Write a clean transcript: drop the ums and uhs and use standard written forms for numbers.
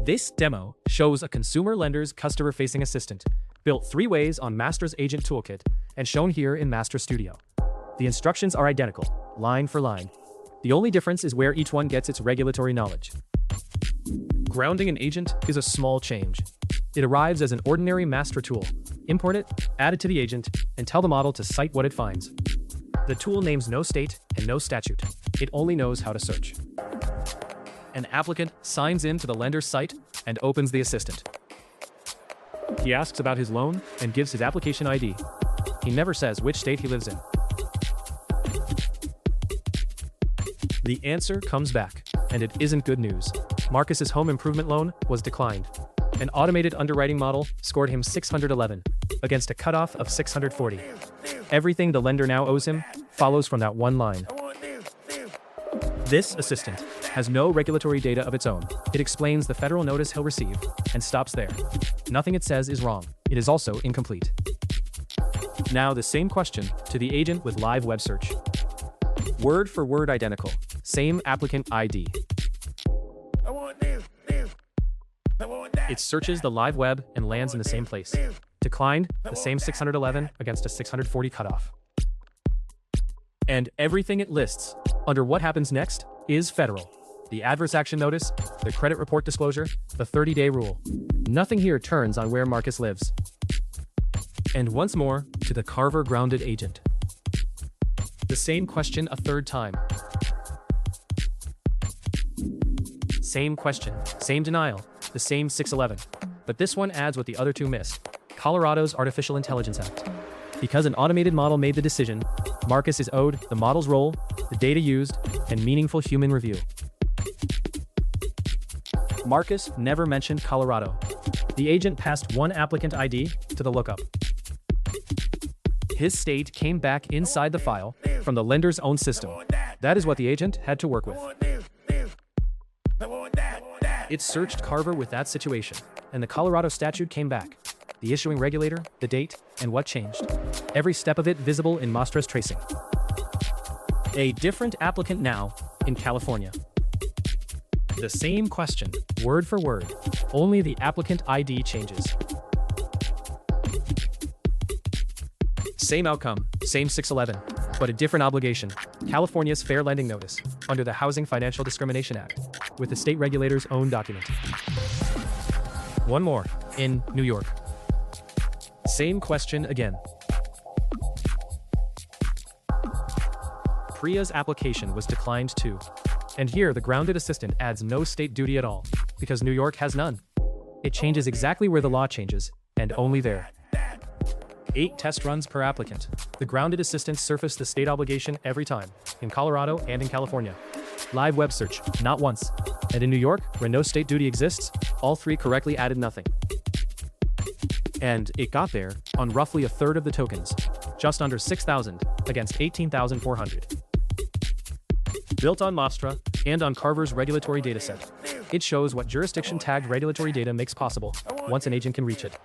This demo shows a consumer lender's customer-facing assistant, built 3 ways on Mastra's Agent Toolkit and shown here in Mastra Studio. The instructions are identical, line for line. The only difference is where each one gets its regulatory knowledge. Grounding an agent is a small change. It arrives as an ordinary Mastra tool. Import it, add it to the agent, and tell the model to cite what it finds. The tool names no state and no statute. It only knows how to search. An applicant signs in to the lender's site and opens the assistant. He asks about his loan and gives his application ID. He never says which state he lives in. The answer comes back, and it isn't good news. Marcus's home improvement loan was declined. An automated underwriting model scored him 611 against a cutoff of 640. Everything the lender now owes him follows from that one line. This assistant has no regulatory data of its own. It explains the federal notice he'll receive and stops there. Nothing it says is wrong. It is also incomplete. Now the same question to the agent with live web search. Word for word identical. Same applicant ID. It searches the live web and lands in the same place. Declined, the same 611 against a 640 cutoff. And everything it lists under what happens next is federal. The adverse action notice, the credit report disclosure, the 30-day rule. Nothing here turns on where Marcus lives. And once more, to the Carver-grounded agent. The same question a third time. Same question, same denial, the same 611. But this one adds what the other two missed. Colorado's Artificial Intelligence Act. Because an automated model made the decision, Marcus is owed the model's role, the data used, and meaningful human review. Marcus never mentioned Colorado. The agent passed one applicant ID to the lookup. His state came back inside the file from the lender's own system. That is what the agent had to work with. It searched Carver with that situation, and the Colorado statute came back. The issuing regulator, the date, and what changed. Every step of it visible in Mastra's tracing. A different applicant now in California. The same question, word for word, only the applicant ID changes. Same outcome, same 611, but a different obligation. California's Fair Lending Notice, under the Housing Financial Discrimination Act, with the state regulator's own document. One more, in New York. Same question again. Priya's application was declined too. And here the grounded assistant adds no state duty at all, because New York has none. It changes exactly where the law changes, and only there. 8 test runs per applicant. The grounded assistants surface the state obligation every time, in Colorado and in California. Live web search, not once. And in New York, where no state duty exists, all 3 correctly added nothing. And it got there on roughly a third of the tokens, just under 6,000 against 18,400. Built on Mastra and on Carver's regulatory dataset, it shows what jurisdiction-tagged regulatory data makes possible once an agent can reach it.